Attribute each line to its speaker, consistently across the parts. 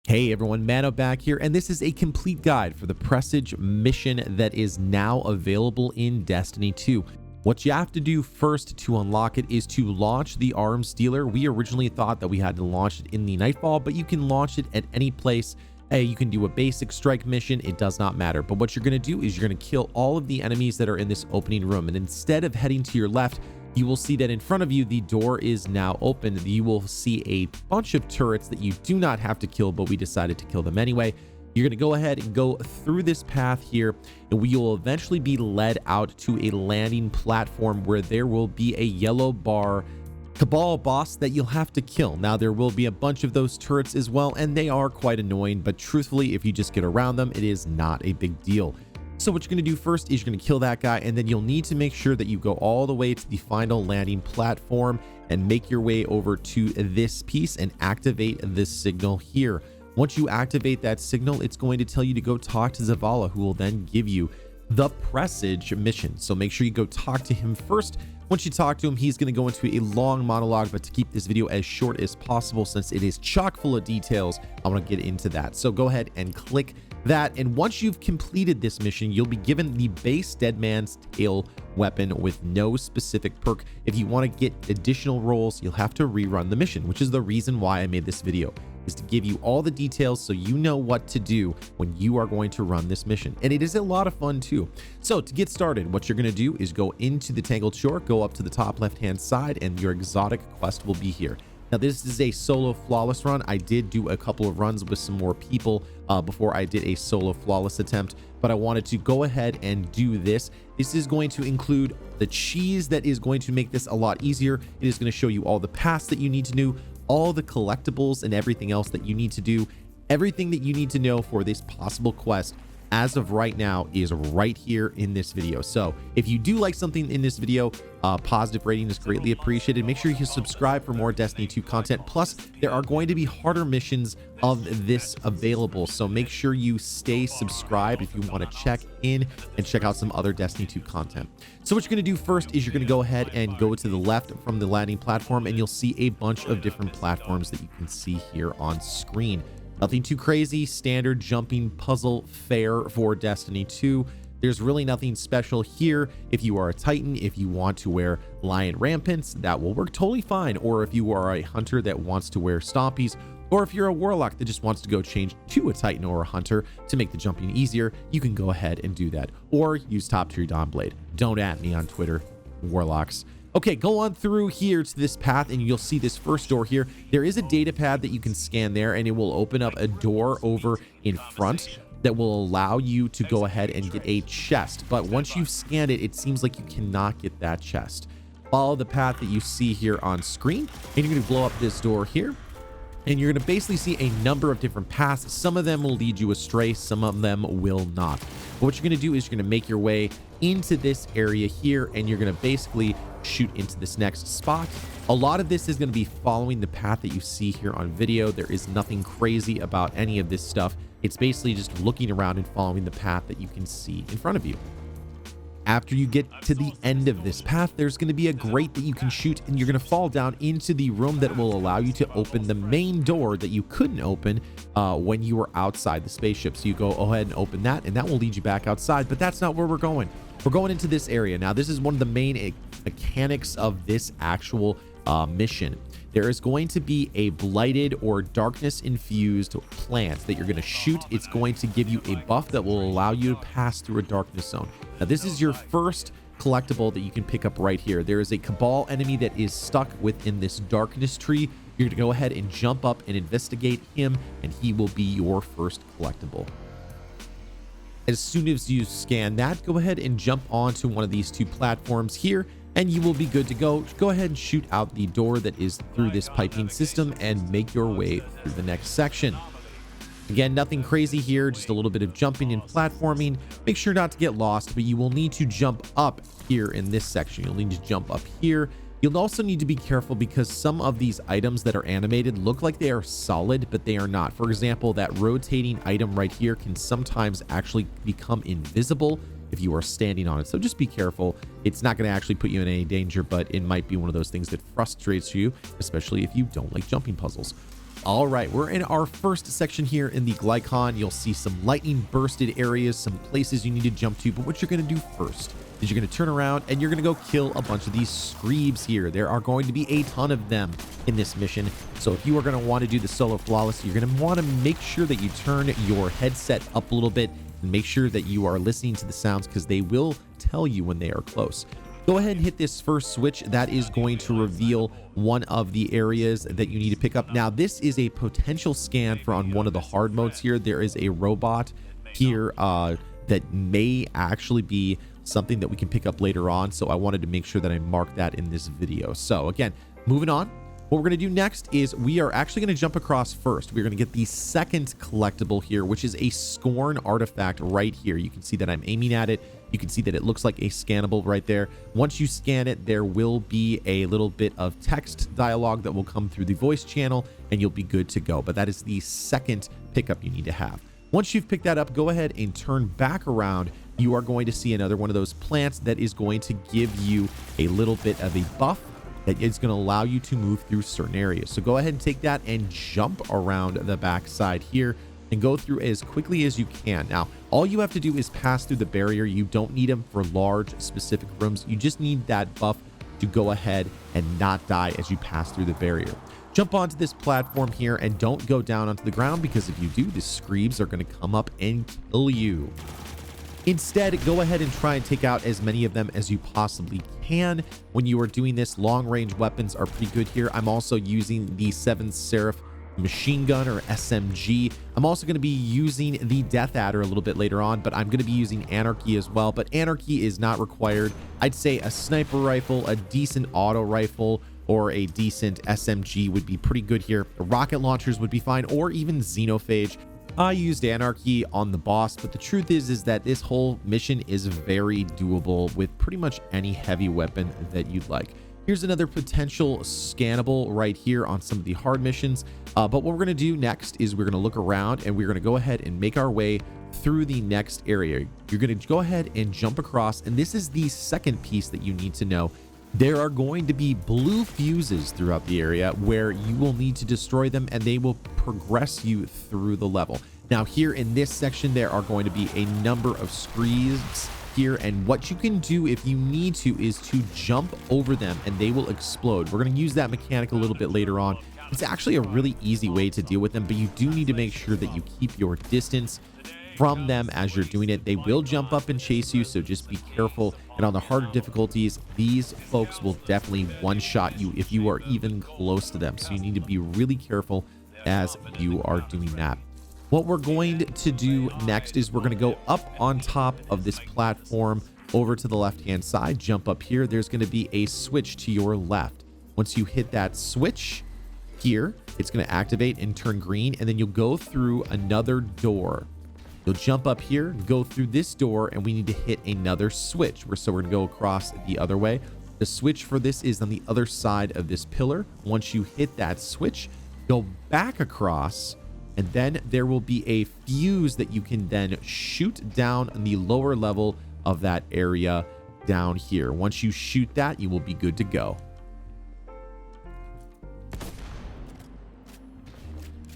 Speaker 1: Hey everyone, Mano back here, and this is a complete guide for the Presage Mission that is now available in Destiny 2. What you have to do first to unlock it is to launch the Arms Dealer. We originally thought that we had to launch it in the Nightfall, but you can launch it at any place. Hey, you can do a basic strike mission, it does not matter. But what you're going to do is you're going to kill all of the enemies that are in this opening room, and instead of heading to your left, you will see that in front of you, the door is now open. You will see a bunch of turrets that you do not have to kill, but we decided to kill them anyway. You're going to go ahead and go through this path here, and we will eventually be led out to a landing platform where there will be a yellow bar Cabal boss that you'll have to kill. Now, there will be a bunch of those turrets as well, and they are quite annoying, but truthfully, if you just get around them, it is not a big deal. So what you're going to do first is you're going to kill that guy, and then you'll need to make sure that you go all the way to the final landing platform and make your way over to this piece and activate this signal here. Once you activate that signal, it's going to tell you to go talk to Zavala, who will then give you the Presage Mission. So make sure you go talk to him first. Once you talk to him, he's going to go into a long monologue, but to keep this video as short as possible, since it is chock full of details, I want to get into that. So go ahead and click that, and once you've completed this mission, you'll be given the base Dead Man's Tail weapon with no specific perk. If you want to get additional rolls, you'll have to rerun the mission, which is the reason why I made this video, is to give you all the details so you know what to do when you are going to run this mission. And it is a lot of fun too. So to get started, what you're going to do is go into the Tangled Shore, go up to the top left hand side, and your exotic quest will be here. Now, this is a solo flawless run. I did do a couple of runs with some more people before I did a solo flawless attempt, but I wanted to go ahead and do this. This is going to include the cheese that is going to make this a lot easier. It is going to show you all the paths that you need to do, all the collectibles and everything else that you need to do. Everything that you need to know for this possible quest as of right now is right here in this video. So if you do like something in this video, positive rating is greatly appreciated. Make sure you subscribe for more Destiny 2 content. Plus, there are going to be harder missions of this available, so make sure you stay subscribed if you want to check in and check out some other Destiny 2 content. So what you're going to do first is you're going to go ahead and go to the left from the landing platform, and you'll see a bunch of different platforms that you can see here on screen. Nothing too crazy, standard jumping puzzle fare for Destiny 2. There's really nothing special here. If you are a Titan, if you want to wear Lion Rampants, that will work totally fine. Or if you are a Hunter that wants to wear Stompies, or if you're a Warlock that just wants to go change to a Titan or a Hunter to make the jumping easier, you can go ahead and do that. Or use top tier Dawnblade. Don't at me on Twitter, Warlocks. Okay, go on through here to this path, and you'll see this first door here. There is a data pad that you can scan there, and it will open up a door over in front that will allow you to go ahead and get a chest. But once you've scanned it, it seems like you cannot get that chest. Follow the path that you see here on screen, and you're going to blow up this door here. And you're going to basically see a number of different paths. Some of them will lead you astray, some of them will not. But what you're going to do is you're going to make your way into this area here, and you're going to basically shoot into this next spot. A lot of this is going to be following the path that you see here on video. There is nothing crazy about any of this stuff. It's basically just looking around and following the path that you can see in front of you. After you get to the end of this path, there's going to be a grate that you can shoot, and you're going to fall down into the room that will allow you to open the main door that you couldn't open when you were outside the spaceship. So you go ahead and open that, and that will lead you back outside, but that's not where we're going. We're going into this area. Now, this is one of the main mechanics of this actual mission. There is going to be a blighted or darkness infused plant that you're going to shoot. It's going to give you a buff that will allow you to pass through a darkness zone. Now, this is your first collectible that you can pick up right here. There is a Cabal enemy that is stuck within this darkness tree. You're going to go ahead and jump up and investigate him, and he will be your first collectible. As soon as you scan that, go ahead and jump onto one of these two platforms here, and you will be good to go. Go ahead and shoot out the door that is through this piping system and make your way through the next section. Again, nothing crazy here, just a little bit of jumping and platforming. Make sure not to get lost, but you will need to jump up here in this section. You'll need to jump up here. You'll also need to be careful because some of these items that are animated look like they are solid, but they are not. For example, that rotating item right here can sometimes actually become invisible if you are standing on it. So just be careful. It's not going to actually put you in any danger, but it might be one of those things that frustrates you, especially if you don't like jumping puzzles. All right, we're in our first section here in the Glycon. You'll see some lightning bursted areas, some places you need to jump to, but what you're going to do first is you're going to turn around and you're going to go kill a bunch of these screebs here. There are going to be a ton of them in this mission. So if you are going to want to do the solo flawless, you're going to want to make sure that you turn your headset up a little bit and make sure that you are listening to the sounds because they will tell you when they are close. Go ahead and hit this first switch. That is going to reveal one of the areas that you need to pick up. Now, this is a potential scan for on one of the hard modes here. There is a robot here that may actually be something that we can pick up later on. So I wanted to make sure that I mark that in this video. So again, moving on. What we're going to do next is we are actually going to jump across first. We're going to get the second collectible here, which is a Scorn artifact right here. You can see that I'm aiming at it. You can see that it looks like a scannable right there. Once you scan it, there will be a little bit of text dialogue that will come through the voice channel and you'll be good to go. But that is the second pickup you need to have. Once you've picked that up, go ahead and turn back around. You are going to see another one of those plants that is going to give you a little bit of a buff that is going to allow you to move through certain areas. So go ahead and take that and jump around the backside here and go through as quickly as you can. Now, all you have to do is pass through the barrier. You don't need them for large specific rooms. You just need that buff to go ahead and not die as you pass through the barrier. Jump onto this platform here and don't go down onto the ground because if you do, the screebs are going to come up and kill you. Instead, go ahead and try and take out as many of them as you possibly can. When you are doing this, long-range weapons are pretty good here. I'm also using the 7 Seraph machine gun or SMG. I'm also going to be using the Death Adder a little bit later on, but I'm going to be using Anarchy as well. But Anarchy is not required. I'd say a sniper rifle, a decent auto rifle, or a decent SMG would be pretty good here. Rocket launchers would be fine, or even Xenophage. I used Anarchy on the boss, but the truth is that this whole mission is very doable with pretty much any heavy weapon that you'd like. Here's another potential scannable right here on some of the hard missions. But what we're going to do next is we're going to look around and we're going to go ahead and make our way through the next area. You're going to go ahead and jump across, and this is the second piece that you need to know. There are going to be blue fuses throughout the area where you will need to destroy them and they will progress you through the level. Now here in this section, there are going to be a number of screens here, and what you can do if you need to is to jump over them and they will explode. We're going to use that mechanic a little bit later on. It's actually a really easy way to deal with them, but you do need to make sure that you keep your distance from them as you're doing it. They will jump up and chase you, so just be careful. And on the harder difficulties, these folks will definitely one-shot you if you are even close to them. So you need to be really careful as you are doing that. What we're going to do next is we're going to go up on top of this platform over to the left-hand side, jump up here. There's going to be a switch to your left. Once you hit that switch here, it's going to activate and turn green, and then you'll go through another door. You'll jump up here, go through this door, and we need to hit another switch. So we're going to go across the other way. The switch for this is on the other side of this pillar. Once you hit that switch, go back across, and then there will be a fuse that you can then shoot down on the lower level of that area down here. Once you shoot that, you will be good to go.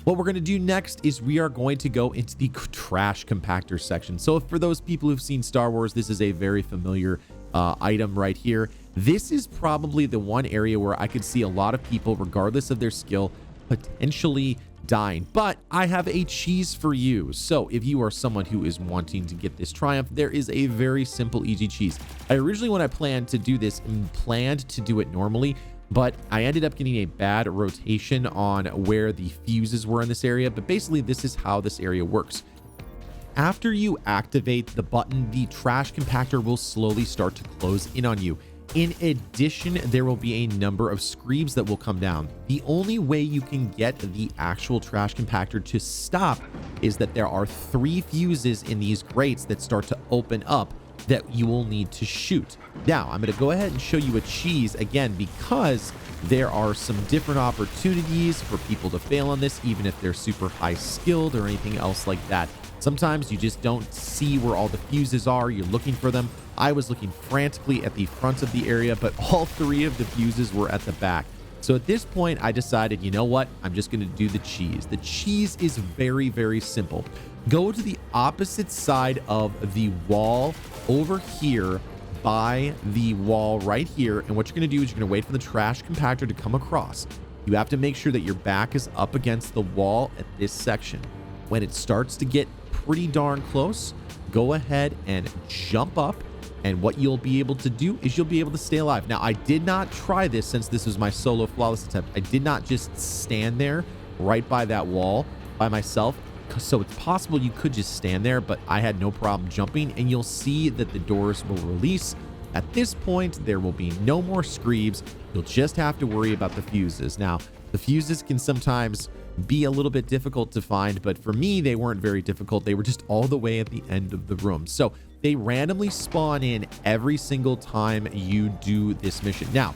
Speaker 1: What we're going to do next is we are going to go into the trash compactor section. So for those people who've seen Star Wars, this is a very familiar item right here. This is probably the one area where I could see a lot of people, regardless of their skill, potentially dying. But I have a cheese for you. So if you are someone who is wanting to get this triumph, there is a very simple, easy cheese. I originally, when I planned to do this, planned to do it normally, but I ended up getting a bad rotation on where the fuses were in this area. But basically, this is how this area works. After you activate the button, the trash compactor will slowly start to close in on you. In addition, there will be a number of screebs that will come down. The only way you can get the actual trash compactor to stop is that there are 3 fuses in these grates that start to open up that you will need to shoot. Now, I'm going to go ahead and show you a cheese again because there are some different opportunities for people to fail on this, even if they're super high skilled or anything else like that. Sometimes you just don't see where all the fuses are. You're looking for them. I was looking frantically at the front of the area, but all 3 of the fuses were at the back. So at this point, I decided, you know what? I'm just going to do the cheese. The cheese is very, very simple. Go to the opposite side of the wall over here by the wall right here. And what you're going to do is you're going to wait for the trash compactor to come across. You have to make sure that your back is up against the wall at this section. When it starts to get pretty darn close, go ahead and jump up. And what you'll be able to do is you'll be able to stay alive. Now, I did not try this since this was my solo flawless attempt. I did not just stand there right by that wall by myself. So it's possible you could just stand there, but I had no problem jumping, and you'll see that the doors will release. At this point, there will be no more screeds. You'll just have to worry about the fuses. Now, the fuses can sometimes be a little bit difficult to find, but for me, they weren't very difficult. They were just all the way at the end of the room. So they randomly spawn in every single time you do this mission. Now,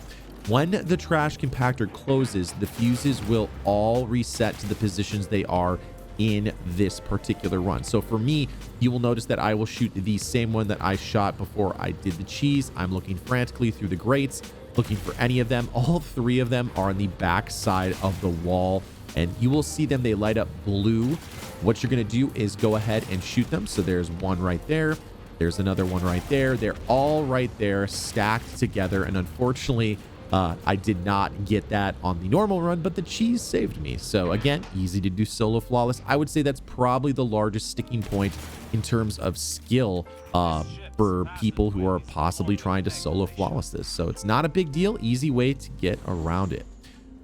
Speaker 1: when the trash compactor closes, the fuses will all reset to the positions they are in this particular run. So for me, you will notice that I will shoot the same one that I shot before I did the cheese. I'm looking frantically through the grates, looking for any of them. All three of them are on the back side of the wall, and you will see them. They light up blue. What you're going to do is go ahead and shoot them. So there's one right there. There's another one right there. They're all right there stacked together. And unfortunately, I did not get that on the normal run, but the cheese saved me. So again, easy to do solo flawless. I would say that's probably the largest sticking point in terms of skill for people who are possibly trying to solo flawless this. So it's not a big deal. Easy way to get around it.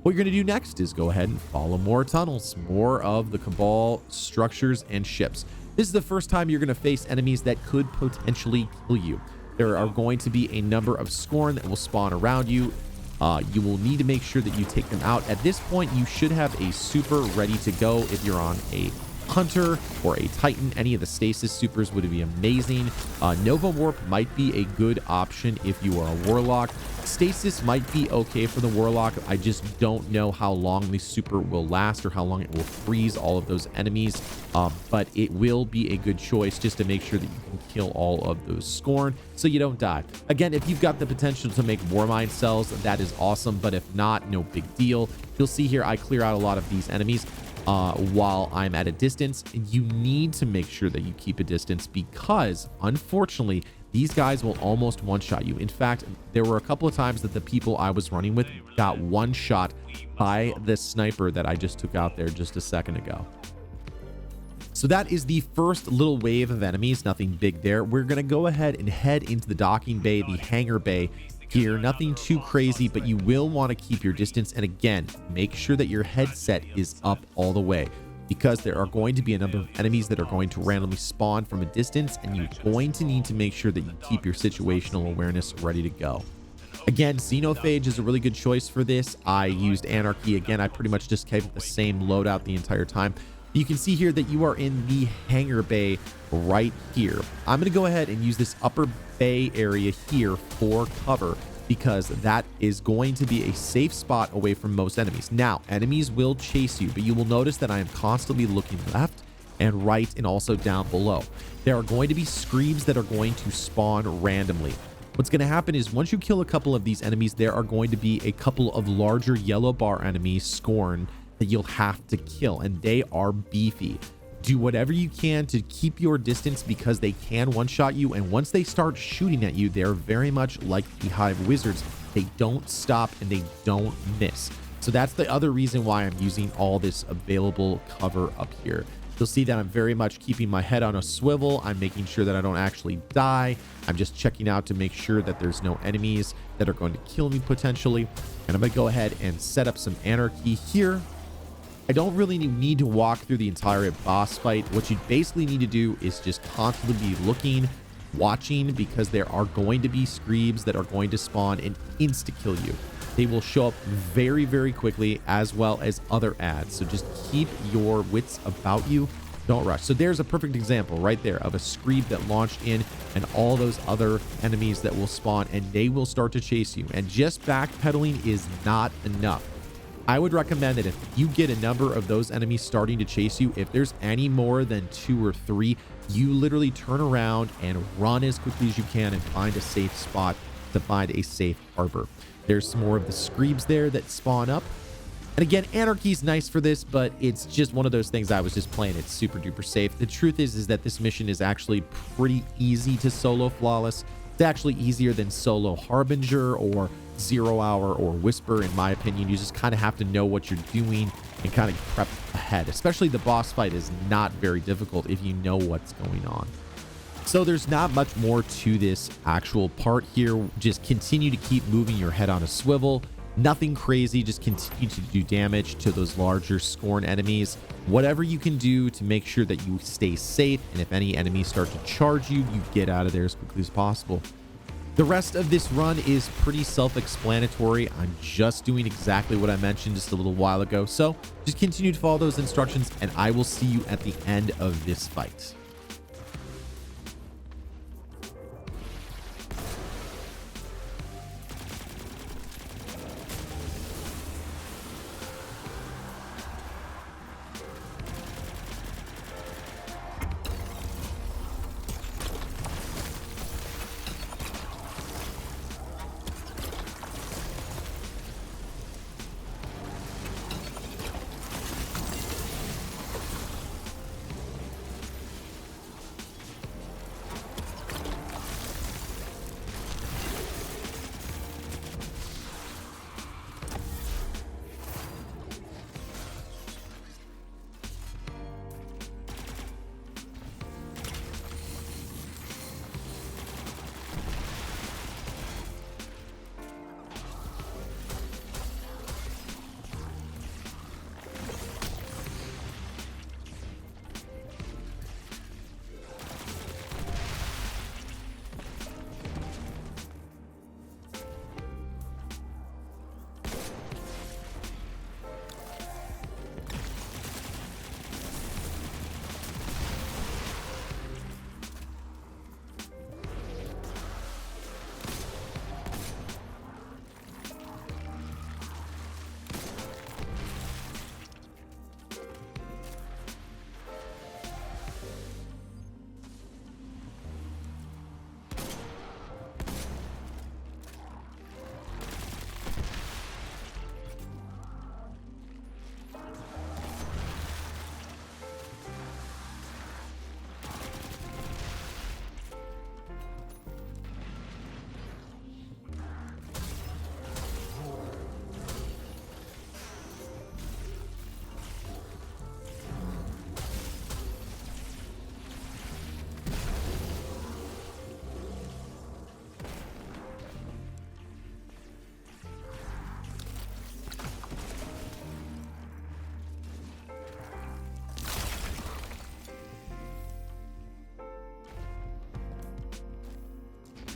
Speaker 1: What you're going to do next is go ahead and follow more tunnels, more of the Cabal structures and ships. This is the first time you're going to face enemies that could potentially kill you. There are going to be a number of Scorn that will spawn around you. You will need to make sure that you take them out. At this point, you should have a super ready to go. If you're on a Hunter or a Titan, any of the stasis supers would be amazing. Nova Warp might be a good option if you are a Warlock. Stasis might be okay for the Warlock. I just don't know how long the super will last or how long it will freeze all of those enemies. But it will be a good choice just to make sure that you can kill all of those Scorn so you don't die. Again, if you've got the potential to make Warmind cells, that is awesome. But if not, no big deal. You'll see here I clear out a lot of these enemies while I'm at a distance. You need to make sure that you keep a distance because unfortunately these guys will almost one-shot you. In fact, there were a couple of times that the people I was running with got one shot by the sniper that I just took out there just a second ago. So that is the first little wave of enemies, nothing big there. We're going to go ahead and head into the docking bay, the hangar bay here. Nothing too crazy, but you will want to keep your distance. And again, make sure that your headset is up all the way because there are going to be a number of enemies that are going to randomly spawn from a distance, and you're going to need to make sure that you keep your situational awareness ready to go. Again, Xenophage is a really good choice for this. I used Anarchy. Again, I pretty much just kept the same loadout the entire time. You can see here that you are in the hangar bay right here. I'm going to go ahead and use this upper bay area here for cover because that is going to be a safe spot away from most enemies. Now, enemies will chase you, but you will notice that I am constantly looking left and right and also down below. There are going to be screams that are going to spawn randomly. What's going to happen is once you kill a couple of these enemies, there are going to be a couple of larger yellow bar enemies, Scorn, that you'll have to kill, and they are beefy. Do whatever you can to keep your distance because they can one-shot you, and once they start shooting at you, they're very much like the Hive Wizards. They don't stop and they don't miss. So that's the other reason why I'm using all this available cover up here. You'll see that I'm very much keeping my head on a swivel. I'm making sure that I don't actually die. I'm just checking out to make sure that there's no enemies that are going to kill me potentially. And I'm going to go ahead and set up some Anarchy here. I don't really need to walk through the entire boss fight. What you basically need to do is just constantly be looking, watching, because there are going to be screebs that are going to spawn and insta-kill you. They will show up very, very quickly, as well as other ads. So just keep your wits about you. Don't rush. So there's a perfect example right there of a screeb that launched in and all those other enemies that will spawn, and they will start to chase you. And just backpedaling is not enough. I would recommend that if you get a number of those enemies starting to chase you, if there's any more than 2 or 3, you literally turn around and run as quickly as you can and find a safe spot to find a safe harbor. There's some more of the screebs there that spawn up. And again, Anarchy's nice for this, but it's just one of those things I was just playing it super duper safe. The truth is that this mission is actually pretty easy to solo flawless. It's actually easier than solo Harbinger or 0 Hour or Whisper, in my opinion. You just kind of have to know what you're doing and kind of prep ahead. Especially the boss fight is not very difficult if you know what's going on. So there's not much more to this actual part here. Just continue to keep moving your head on a swivel. Nothing crazy, just continue to do damage to those larger Scorn enemies. Whatever you can do to make sure that you stay safe, and if any enemies start to charge you, you get out of there as quickly as possible. The rest of this run is pretty self-explanatory. I'm just doing exactly what I mentioned just a little while ago. So just continue to follow those instructions, and I will see you at the end of this fight.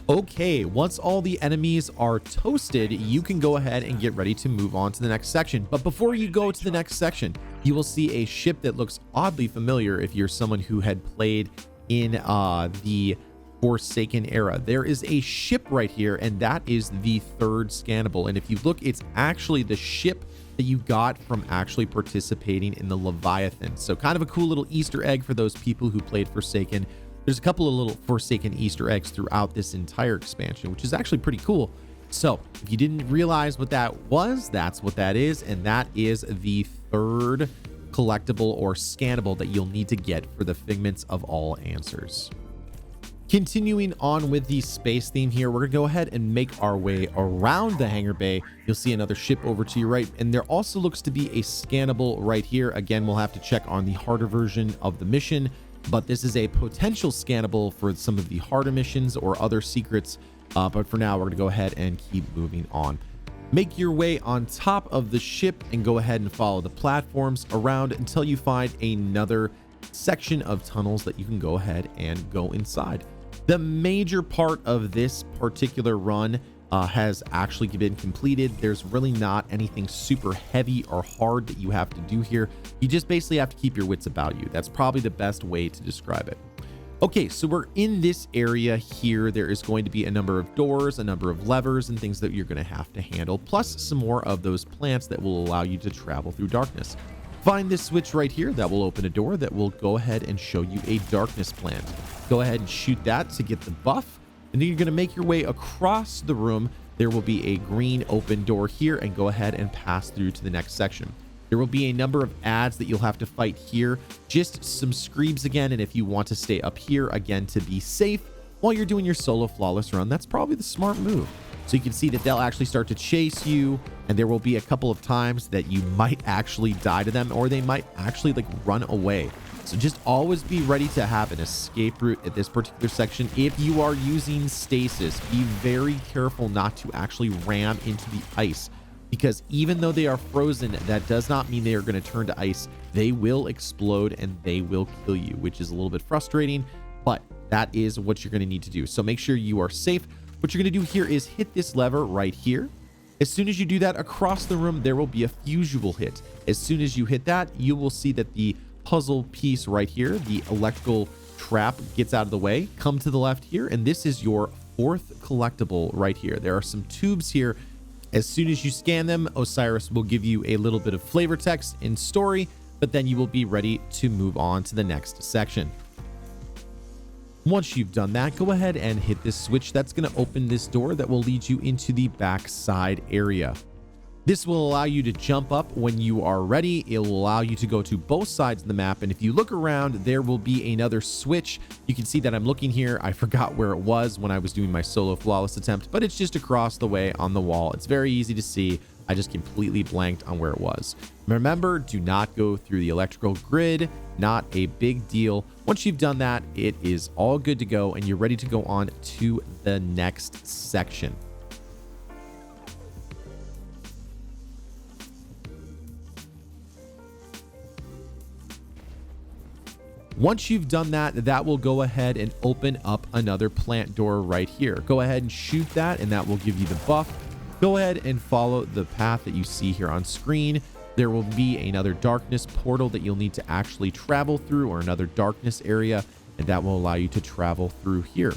Speaker 1: Okay, once all the enemies are toasted, you can go ahead and get ready to move on to the next section. But before you go to the next section, you will see a ship that looks oddly familiar if you're someone who had played in the Forsaken era. There is a ship right here, and that is the third Scannable. And if you look, it's actually the ship that you got from actually participating in the Leviathan. So kind of a cool little Easter egg for those people who played Forsaken. There's a couple of little Forsaken Easter eggs throughout this entire expansion, which is actually pretty cool. So if you didn't realize what that was, that's what that is. And that is the third collectible or scannable that you'll need to get for the Figments of all answers. Continuing on with the space theme here, we're gonna go ahead and make our way around the hangar bay. You'll see another ship over to your right, and there also looks to be a scannable right here. Again, we'll have to check on the harder version of the mission, but this is a potential scannable for some of the harder missions or other secrets. But for now, we're gonna go ahead and keep moving on. Make your way on top of the ship and go ahead and follow the platforms around until you find another section of tunnels that you can go ahead and go inside. The major part of this particular run has actually been completed. There's really not anything super heavy or hard that you have to do here. You just basically have to keep your wits about you. That's probably the best way to describe it. Okay, so we're in this area here. There is going to be a number of doors, a number of levers and things that you're going to have to handle, plus some more of those plants that will allow you to travel through darkness. Find this switch right here that will open a door that will go ahead and show you a darkness plant. Go ahead and shoot that to get the buff. And then you're going to make your way across the room. There will be a green open door here, and go ahead and pass through to the next section. There will be a number of ads that you'll have to fight here, just some screebs again. And if you want to stay up here again to be safe while you're doing your solo flawless run, that's probably the smart move. So you can see that they'll actually start to chase you, and there will be a couple of times that you might actually die to them, or they might actually like run away. So just always be ready to have an escape route at this particular section. If you are using stasis, be very careful not to actually ram into the ice, because even though they are frozen, that does not mean they are going to turn to ice. They will explode and they will kill you, which is a little bit frustrating, but that is what you're going to need to do. So make sure you are safe. What you're going to do here is hit this lever right here. As soon as you do that, across the room, there will be a fuse you will hit. As soon as you hit that, you will see that the puzzle piece right here, the electrical trap, gets out of the way. Come to the left here, and this is your fourth collectible right here. There are some tubes here. As soon as you scan them, Osiris will give you a little bit of flavor text and story, but then you will be ready to move on to the next section. Once you've done that, go ahead and hit this switch. That's going to open this door that will lead you into the backside area. This will allow you to jump up when you are ready. It will allow you to go to both sides of the map. And if you look around, there will be another switch. You can see that I'm looking here. I forgot where it was when I was doing my solo flawless attempt, but it's just across the way on the wall. It's very easy to see. I just completely blanked on where it was. Remember, do not go through the electrical grid. Not a big deal. Once you've done that, it is all good to go and you're ready to go on to the next section. Once you've done that, that will go ahead and open up another plant door right here. Go ahead and shoot that, and that will give you the buff. Go ahead and follow the path that you see here on screen. There will be another darkness portal that you'll need to actually travel through, or another darkness area, and that will allow you to travel through here.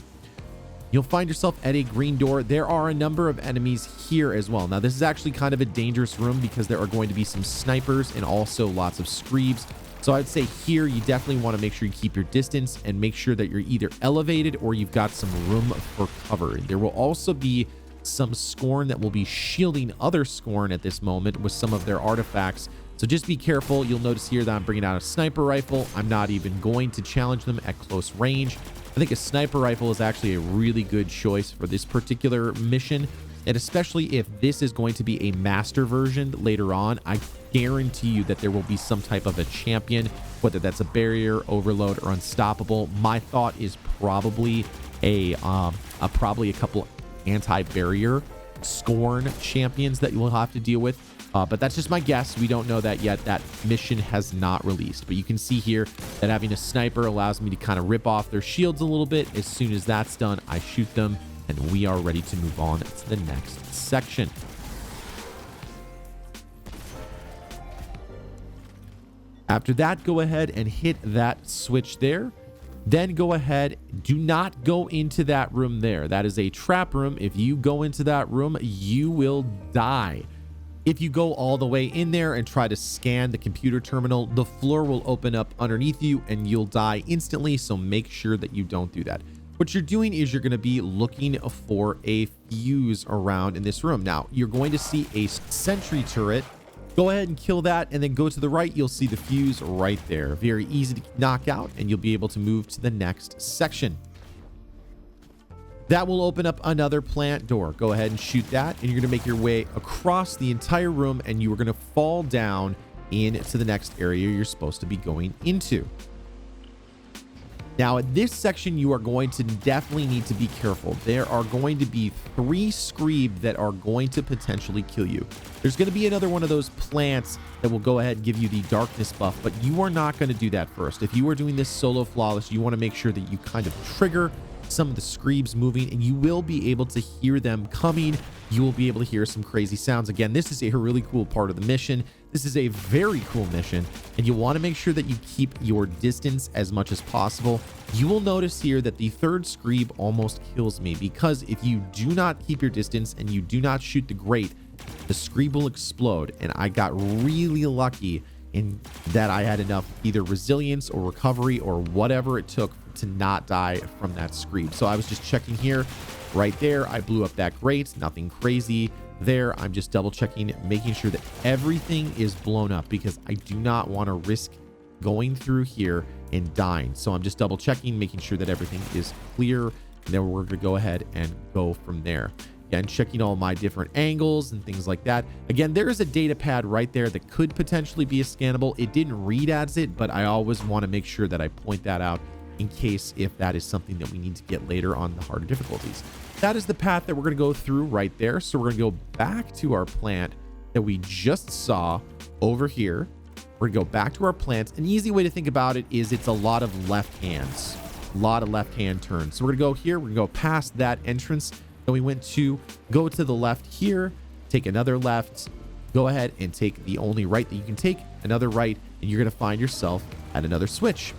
Speaker 1: You'll find yourself at a green door. There are a number of enemies here as well. Now, this is actually kind of a dangerous room because there are going to be some snipers and also lots of screebs. So I'd say here, you definitely want to make sure you keep your distance and make sure that you're either elevated or you've got some room for cover. There will also be some Scorn that will be shielding other Scorn at this moment with some of their artifacts. So just be careful. You'll notice here that I'm bringing out a sniper rifle. I'm not even going to challenge them at close range. I think a sniper rifle is actually a really good choice for this particular mission. And especially if this is going to be a master version later on, I guarantee you that there will be some type of a champion, whether that's a barrier, overload, or unstoppable. My thought is probably a couple anti-barrier Scorn champions that you'll have to deal with. But that's just my guess. We don't know that yet. That mission has not released. But you can see here that having a sniper allows me to kind of rip off their shields a little bit. As soon as that's done, I shoot them, and we are ready to move on to the next section. After that, go ahead and hit that switch there. Then go ahead. Do not go into that room there. That is a trap room. If you go into that room, you will die. If you go all the way in there and try to scan the computer terminal, the floor will open up underneath you and you'll die instantly. So make sure that you don't do that. What you're doing is you're going to be looking for a fuse around in this room. Now, you're going to see a sentry turret. Go ahead and kill that, and then go to the right. You'll see the fuse right there. Very easy to knock out, and you'll be able to move to the next section. That will open up another plant door. Go ahead and shoot that, and you're going to make your way across the entire room, and you are going to fall down into the next area you're supposed to be going into. Now, at this section, you are going to definitely need to be careful. There are going to be 3 screeb that are going to potentially kill you. There's going to be another one of those plants that will go ahead and give you the darkness buff, but you are not going to do that first. If you are doing this solo flawless, you want to make sure that you kind of trigger some of the screebs moving, and you will be able to hear them coming. You will be able to hear some crazy sounds. Again, this is a really cool part of the mission. This is a very cool mission, and you want to make sure that you keep your distance as much as possible. You will notice here that the third screeb almost kills me, because if you do not keep your distance and you do not shoot the grate, the screeb will explode. And I got really lucky in that I had enough either resilience or recovery or whatever it took to not die from that scream. So I was just checking here, right there. I blew up that grate, nothing crazy there. I'm just double checking, making sure that everything is blown up because I do not want to risk going through here and dying. So I'm just double checking, making sure that everything is clear. And then we're going to go ahead and go from there. Again, checking all my different angles and things like that. Again, there is a data pad right there that could potentially be a scannable. It didn't read as it, but I always want to make sure that I point that out in case if that is something that we need to get later on the harder difficulties. That is the path that we're going to go through right there. So we're going to go back to our plant that we just saw over here. We're going to go back to our plants. An easy way to think about it is it's a lot of left hands, a lot of left hand turns. So we're going to go here. We're going to go past that entrance that we went to, go to the left here, take another left, go ahead and take the only right that you can take, another right, and you're going to find yourself at another switch.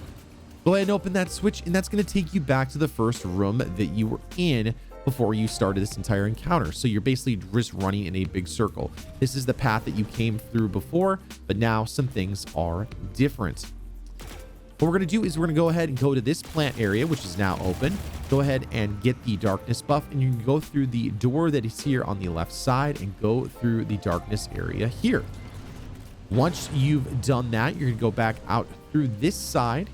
Speaker 1: Go ahead and open that switch, and that's going to take you back to the first room that you were in before you started this entire encounter. So you're basically just running in a big circle. This is the path that you came through before, but now some things are different. What we're going to do is we're going to go ahead and go to this plant area, which is now open. Go ahead and get the darkness buff, and you can go through the door that is here on the left side and go through the darkness area here. Once you've done that, you're going to go back out through this side.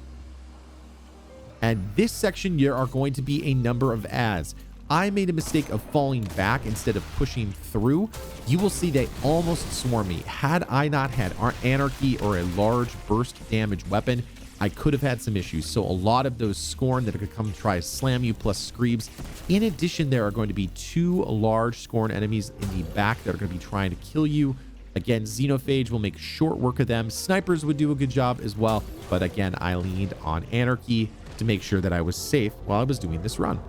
Speaker 1: And this section, there are going to be a number of ads. I made a mistake of falling back instead of pushing through. You will see they almost swarm me. Had I not had anarchy or a large burst damage weapon, I could have had some issues. So a lot of those Scorn that are going to come try to slam you plus Screebs. In addition, there are going to be 2 large Scorn enemies in the back that are going to be trying to kill you. Again, Xenophage will make short work of them. Snipers would do a good job as well. But again, I leaned on anarchy to make sure that I was safe while I was doing this run.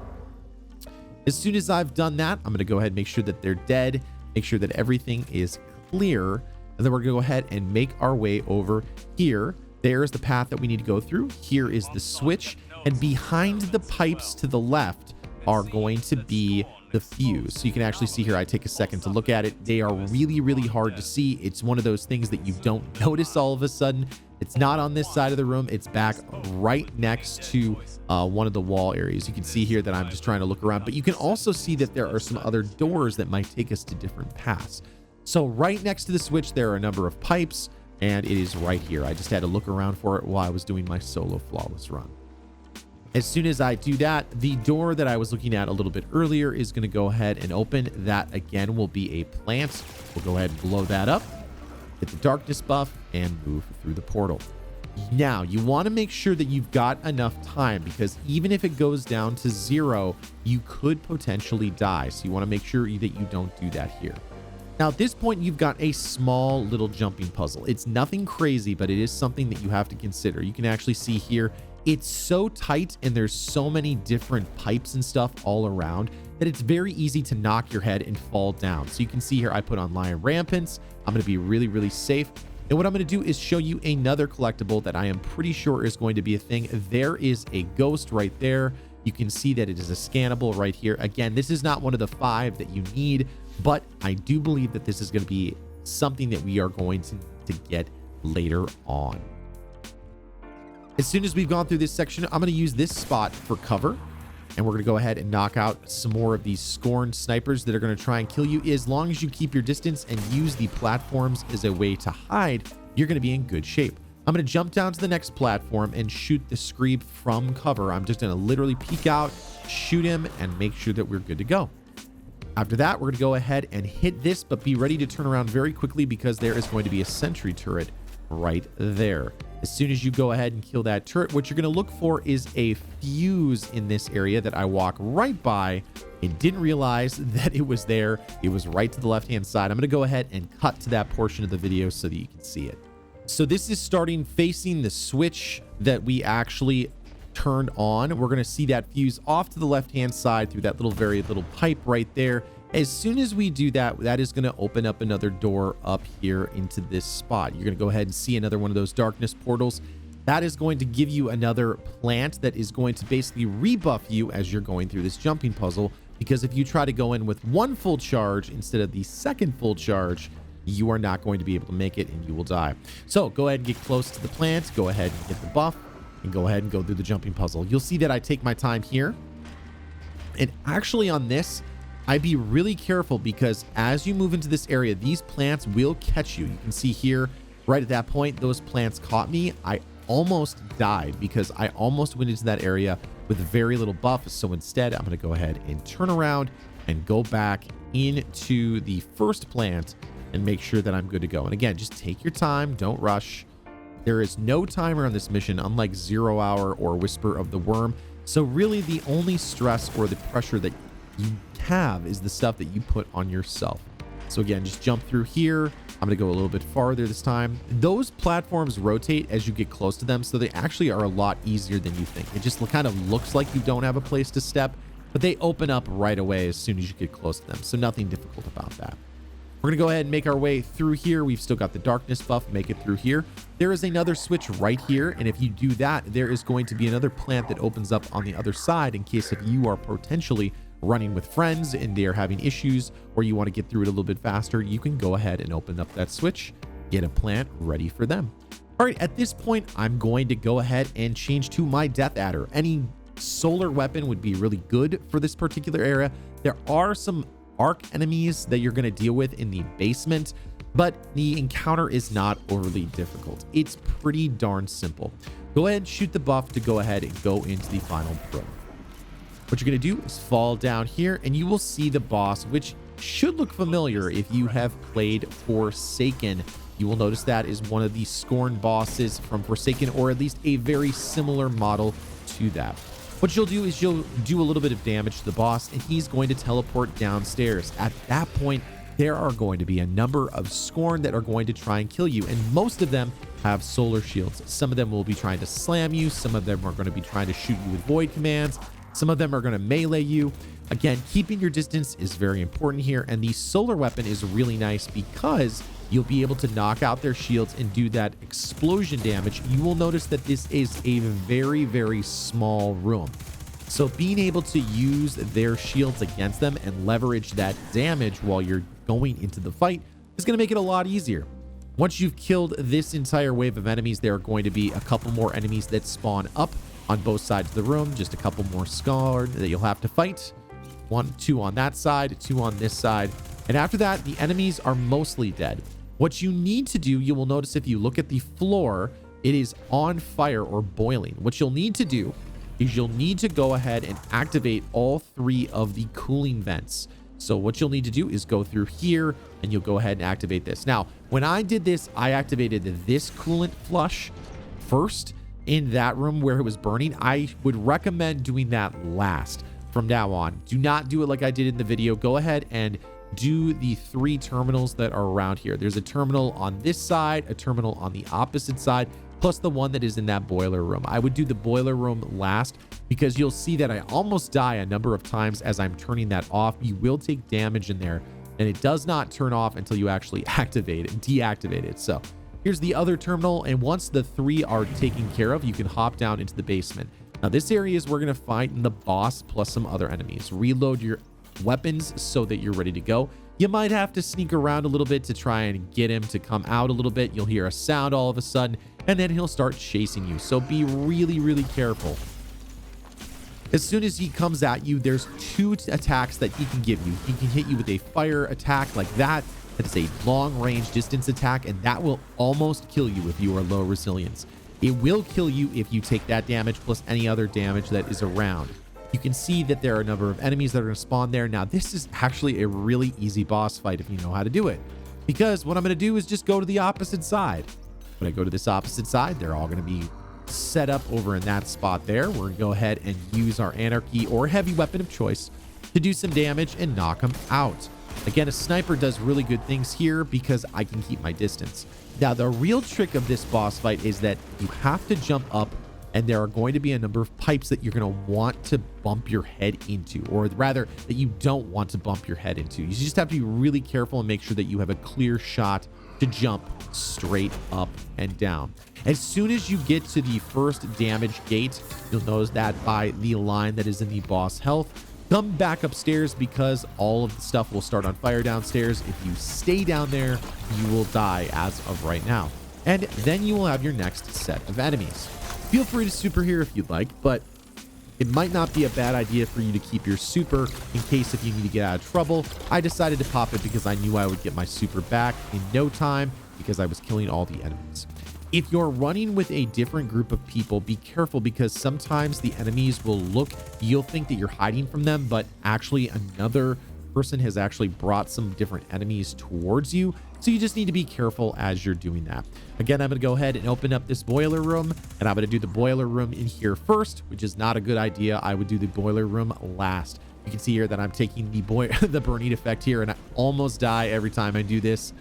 Speaker 1: As soon as I've done that, I'm going to go ahead and make sure that they're dead, make sure that everything is clear, and then we're going to go ahead and make our way over here. There's the path that we need to go through. Here is the switch, and behind the pipes to the left are going to be the fuse. So you can actually see here, I take a second to look at it. They are really, really hard to see. It's one of those things that you don't notice all of a sudden. It's not on this side of the room. It's back right next to one of the wall areas. You can see here that I'm just trying to look around, but you can also see that there are some other doors that might take us to different paths. So right next to the switch, there are a number of pipes, and it is right here. I just had to look around for it while I was doing my solo flawless run. As soon as I do that, the door that I was looking at a little bit earlier is going to go ahead and open. That again will be a plant. We'll go ahead and blow that up, hit the darkness buff, and move through the portal. Now, you want to make sure that you've got enough time, because even if it goes down to 0, you could potentially die. So you want to make sure that you don't do that here. Now, at this point, you've got a small little jumping puzzle. It's nothing crazy, but it is something that you have to consider. You can actually see here, it's so tight and there's so many different pipes and stuff all around that it's very easy to knock your head and fall down. So you can see here, I put on Lion Rampants. I'm going to be really, really safe. And what I'm going to do is show you another collectible that I am pretty sure is going to be a thing. There is a ghost right there. You can see that it is a scannable right here. Again, this is not one of the 5 that you need, but I do believe that this is going to be something that we are going to get later on. As soon as we've gone through this section, I'm going to use this spot for cover, and we're going to go ahead and knock out some more of these Scorn snipers that are going to try and kill you. As long as you keep your distance and use the platforms as a way to hide, you're going to be in good shape. I'm going to jump down to the next platform and shoot the Screeb from cover. I'm just going to literally peek out, shoot him, and make sure that we're good to go. After that, we're going to go ahead and hit this, but be ready to turn around very quickly because there is going to be a sentry turret right there. As soon as you go ahead and kill that turret, what you're going to look for is a fuse in this area that I walk right by and didn't realize that it was there. It was right to the left-hand side. I'm going to go ahead and cut to that portion of the video so that you can see it. So this is starting facing the switch that we actually turned on. We're going to see that fuse off to the left-hand side through that very little pipe right there. As soon as we do that, that is going to open up another door up here into this spot. You're going to go ahead and see another one of those darkness portals. That is going to give you another plant that is going to basically rebuff you as you're going through this jumping puzzle. Because if you try to go in with 1 full charge instead of the 2nd full charge, you are not going to be able to make it and you will die. So go ahead and get close to the plant, go ahead and get the buff, and go ahead and go through the jumping puzzle. You'll see that I take my time here. And actually on this, I'd be really careful because as you move into this area, these plants will catch you. You can see here, right at that point, those plants caught me. I almost died because I almost went into that area with very little buff. So instead, I'm going to go ahead and turn around and go back into the first plant and make sure that I'm good to go. And again, just take your time. Don't rush. There is no timer on this mission, unlike 0 Hour or Whisper of the Worm. So really the only stress or the pressure that you have is the stuff that you put on yourself. So again, just jump through here. I'm going to go a little bit farther this time. Those platforms rotate as you get close to them, so they actually are a lot easier than you think. It just kind of looks like you don't have a place to step, but they open up right away as soon as you get close to them. So nothing difficult about that. We're going to go ahead and make our way through here. We've still got the darkness buff, make it through here. There is another switch right here, and if you do that, there is going to be another plant that opens up on the other side in case if you are potentially running with friends and they are having issues or you want to get through it a little bit faster. You can go ahead and open up that switch, get a plant ready for them. All right, at this point, I'm going to go ahead and change to my Death Adder. Any solar weapon would be really good for this particular area. There are some arc enemies that you're going to deal with in the basement, but the encounter is not overly difficult. It's pretty darn simple. Go ahead and shoot the buff to go ahead and go into the final pro. What you're going to do is fall down here and you will see the boss, which should look familiar if you have played Forsaken. You will notice that is one of the Scorn bosses from Forsaken, or at least a very similar model to that. What you'll do is you'll do a little bit of damage to the boss and he's going to teleport downstairs. At that point, there are going to be a number of Scorn that are going to try and kill you, and most of them have solar shields. Some of them will be trying to slam you. Some of them are going to be trying to shoot you with void commands. Some of them are going to melee you. Again, keeping your distance is very important here, and the solar weapon is really nice because you'll be able to knock out their shields and do that explosion damage. You will notice that this is a very, very small room. So being able to use their shields against them and leverage that damage while you're going into the fight is going to make it a lot easier. Once you've killed this entire wave of enemies, there are going to be a couple more enemies that spawn up on both sides of the room. Just a couple more Scorn that you'll have to fight. 1, 2 on that side, 2 on this side. And after that, the enemies are mostly dead. What you need to do, you will notice if you look at the floor, it is on fire or boiling. What you'll need to do is you'll need to go ahead and activate all 3 of the cooling vents. So what you'll need to do is go through here and you'll go ahead and activate this. Now, when I did this, I activated this coolant flush first in that room where it was burning. I would recommend doing that last from now on. Do not do it like I did in the video. Go ahead and do the 3 terminals that are around here. There's a terminal on this side, a terminal on the opposite side, plus the one that is in that boiler room. I would do the boiler room last because you'll see that I almost die a number of times as I'm turning that off. You will take damage in there, and it does not turn off until you actually activate it, deactivate it. So here's the other terminal, and once the 3 are taken care of, you can hop down into the basement. Now this area is where we're going to fight the boss plus some other enemies. Reload your weapons so that you're ready to go. You might have to sneak around a little bit to try and get him to come out a little bit. You'll hear a sound all of a sudden, and then he'll start chasing you. So be really, really careful. As soon as he comes at you, there's 2 attacks that he can give you. He can hit you with a fire attack like that. That is a long range distance attack, and that will almost kill you if you are low resilience. It will kill you if you take that damage plus any other damage that is around. You can see that there are a number of enemies that are going to spawn there. Now, this is actually a really easy boss fight if you know how to do it, because what I'm going to do is just go to the opposite side. When I go to this opposite side, they're all going to be set up over in that spot there. We're going to go ahead and use our anarchy or heavy weapon of choice to do some damage and knock them out. Again, a sniper does really good things here because I can keep my distance. Now, the real trick of this boss fight is that you have to jump up, and there are going to be a number of pipes that you're going to want to bump your head into, or rather that you don't want to bump your head into. You just have to be really careful and make sure that you have a clear shot to jump straight up and down. As soon as you get to the first damage gate, you'll notice that by the line that is in the boss health, Come back upstairs because all of the stuff will start on fire downstairs. If you stay down there, you will die as of right now. And then you will have your next set of enemies. Feel free to super here if you'd like, but it might not be a bad idea for you to keep your super in case if you need to get out of trouble. I decided to pop it because I knew I would get my super back in no time because I was killing all the enemies. If you're running with a different group of people, be careful because sometimes the enemies will look, you'll think that you're hiding from them, but actually another person has actually brought some different enemies towards you. So you just need to be careful as you're doing that. Again, I'm going to go ahead and open up this boiler room, and I'm going to do the boiler room in here first, which is not a good idea. I would do the boiler room last. You can see here that I'm taking the burning effect here, and I almost die every time I do this.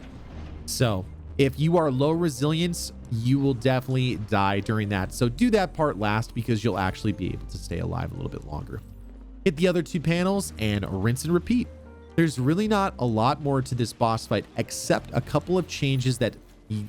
Speaker 1: So if you are low resilience, you will definitely die during that. So do that part last because you'll actually be able to stay alive a little bit longer. Hit the other two panels and rinse and repeat. There's really not a lot more to this boss fight except a couple of changes that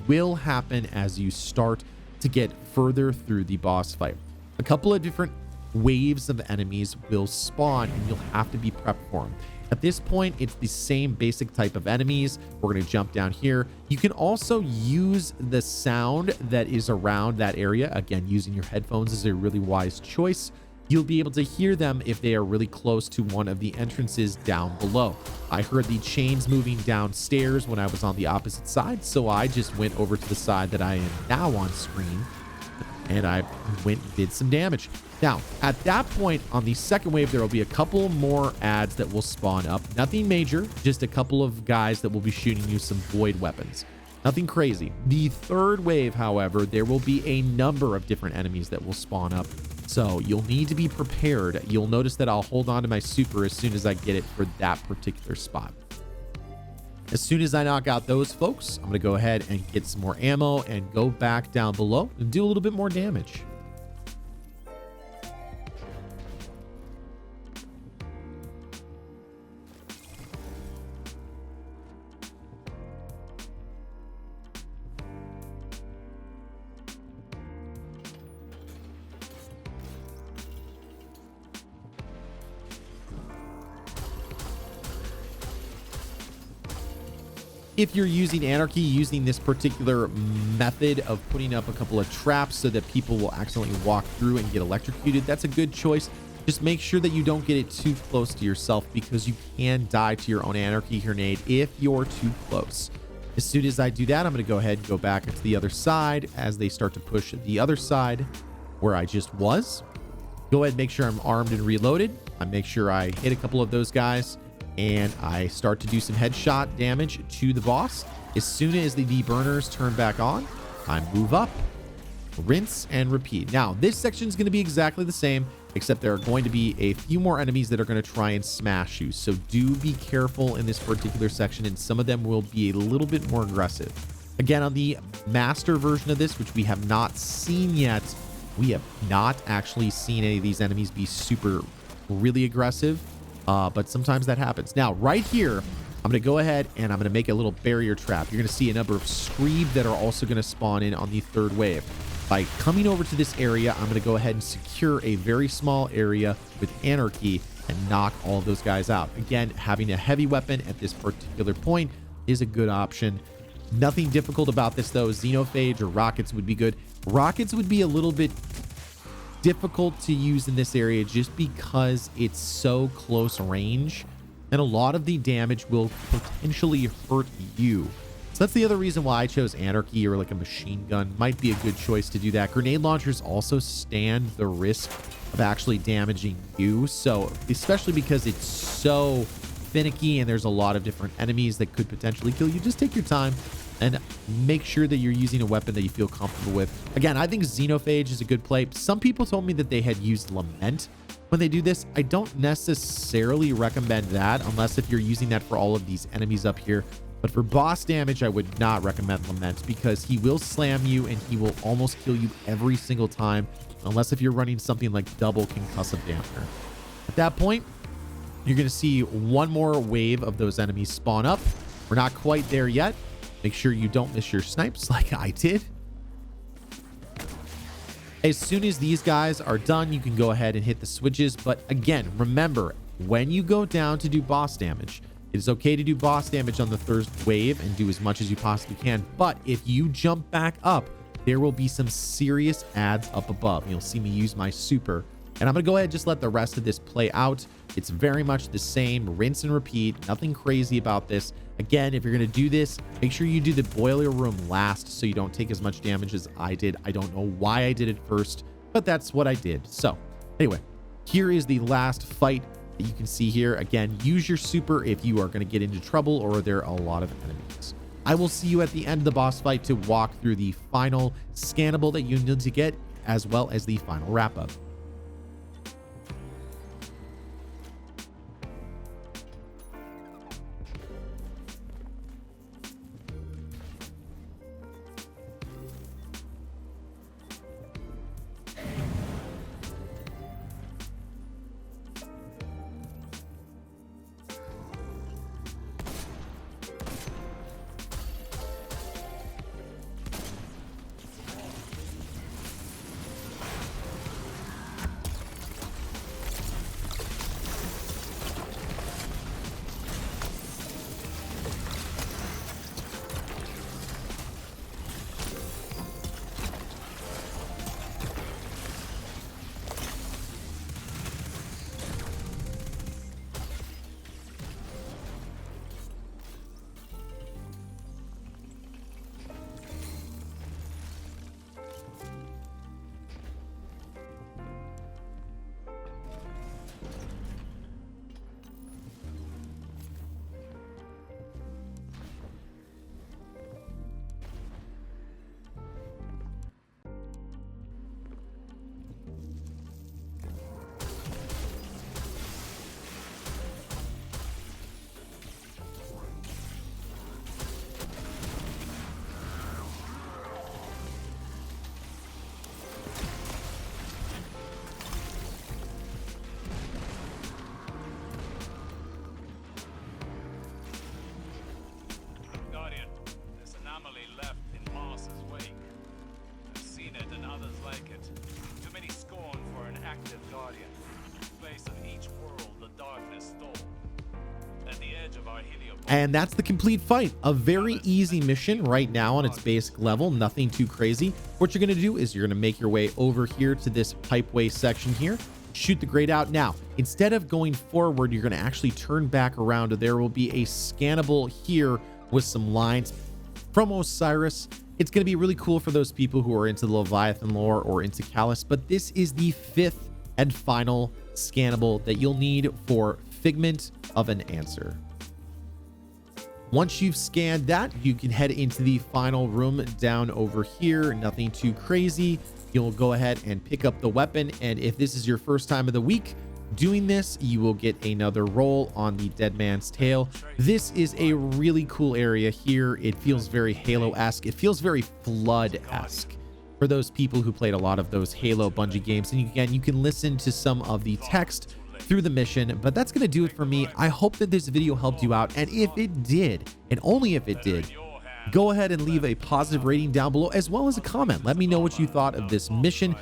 Speaker 1: will happen as you start to get further through the boss fight. A couple of different waves of enemies will spawn and you'll have to be prepped for them. At this point, it's the same basic type of enemies. We're going to jump down here. You can also use the sound that is around that area. Again, using your headphones is a really wise choice. You'll be able to hear them if they are really close to one of the entrances down below. I heard the chains moving downstairs when I was on the opposite side, so I just went over to the side that I am now on screen, and I went and did some damage. Now, at that point, on the second wave, there will be a couple more ads that will spawn up. Nothing major, just a couple of guys that will be shooting you some void weapons. Nothing crazy. The third wave, however, there will be a number of different enemies that will spawn up. So you'll need to be prepared. You'll notice that I'll hold on to my super as soon as I get it for that particular spot. As soon as I knock out those folks, I'm going to go ahead and get some more ammo and go back down below and do a little bit more damage. If you're using Anarchy, using this particular method of putting up a couple of traps so that people will accidentally walk through and get electrocuted, that's a good choice. Just make sure that you don't get it too close to yourself because you can die to your own Anarchy grenade if you're too close. As soon as I do that, I'm going to go ahead and go back to the other side as they start to push the other side where I just was. Go ahead and make sure I'm armed and reloaded. I make sure I hit a couple of those guys, and I start to do some headshot damage to the boss. As soon as the burners turn back on, I move up, rinse, and repeat. Now, this section is going to be exactly the same, except there are going to be a few more enemies that are going to try and smash you. So do be careful in this particular section, and some of them will be a little bit more aggressive. Again, on the master version of this, which we have not seen yet, we have not actually seen any of these enemies be super really aggressive. But sometimes that happens. Now, right here, I'm going to go ahead and I'm going to make a little barrier trap. You're going to see a number of Screeb that are also going to spawn in on the third wave. By coming over to this area, I'm going to go ahead and secure a very small area with Anarchy and knock all of those guys out. Again, having a heavy weapon at this particular point is a good option. Nothing difficult about this, though. Xenophage or rockets would be good. Rockets would be a little bit difficult to use in this area just because it's so close range and a lot of the damage will potentially hurt you. So that's the other reason why I chose Anarchy or like a machine gun. Might be a good choice to do that. Grenade launchers also stand the risk of actually damaging you. So especially because it's so finicky and there's a lot of different enemies that could potentially kill you, just take your time and make sure that you're using a weapon that you feel comfortable with. Again, I think Xenophage is a good play. Some people told me that they had used Lament when they do this. I don't necessarily recommend that unless if you're using that for all of these enemies up here. But for boss damage, I would not recommend Lament because he will slam you and he will almost kill you every single time, unless if you're running something like double concussive dampener. At that point, you're going to see one more wave of those enemies spawn up. We're not quite there yet. Make sure you don't miss your snipes like I did. As soon as these guys are done, you can go ahead and hit the switches. But again, remember, when you go down to do boss damage, it is okay to do boss damage on the first wave and do as much as you possibly can. But if you jump back up, there will be some serious adds up above. You'll see me use my super, and I'm gonna go ahead and just let the rest of this play out. It's very much the same, rinse and repeat, nothing crazy about this. Again, if you're gonna do this, make sure you do the boiler room last so you don't take as much damage as I did. I don't know why I did it first, but that's what I did. So anyway, here is the last fight that you can see here. Again, use your super if you are gonna get into trouble or there are a lot of enemies. I will see you at the end of the boss fight to walk through the final scannable that you need to get, as well as the final wrap up. And that's the complete fight. A very easy mission right now on its basic level, nothing too crazy. What you're gonna do is you're gonna make your way over here to this pipeway section here, shoot the grate out. Now, instead of going forward, you're gonna actually turn back around. There will be a scannable here with some lines from Osiris. It's gonna be really cool for those people who are into the Leviathan lore or into Calus, but this is the 5th and final scannable that you'll need for Figment of an Answer. Once you've scanned that, you can head into the final room down over here. Nothing too crazy. You'll go ahead and pick up the weapon. And if this is your first time of the week doing this, you will get another roll on the Dead Man's Tail. This is a really cool area here. It feels very Halo-esque. It feels very Flood-esque for those people who played a lot of those Halo Bungie games. And again, you can listen to some of the text through the mission, but that's going to do it for me. I hope that this video helped you out, and if it did, and only if it did, go ahead and leave a positive rating down below as well as a comment. Let me know what you thought of this mission.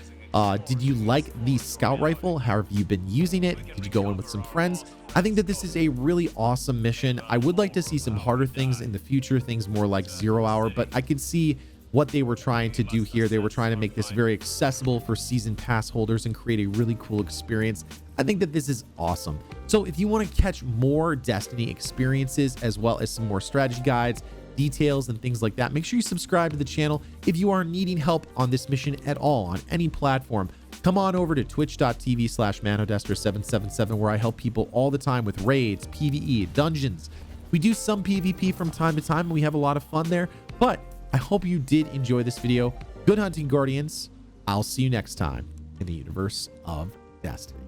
Speaker 1: Did you like the scout rifle? How have you been using it? Did you go in with some friends? I think that this is a really awesome mission. I would like to see some harder things in the future, things more like 0 hour, but I could see what they were trying to do here. They were trying to make this very accessible for season pass holders and create a really cool experience. I think that this is awesome. So if you want to catch more Destiny experiences as well as some more strategy guides, details, and things like that, make sure you subscribe to the channel. If you are needing help on this mission at all on any platform, come on over to twitch.tv/manodestra777 where I help people all the time with raids, PvE, dungeons. We do some PvP from time to time and we have a lot of fun there, but I hope you did enjoy this video. Good hunting, Guardians. I'll see you next time in the universe of Destiny.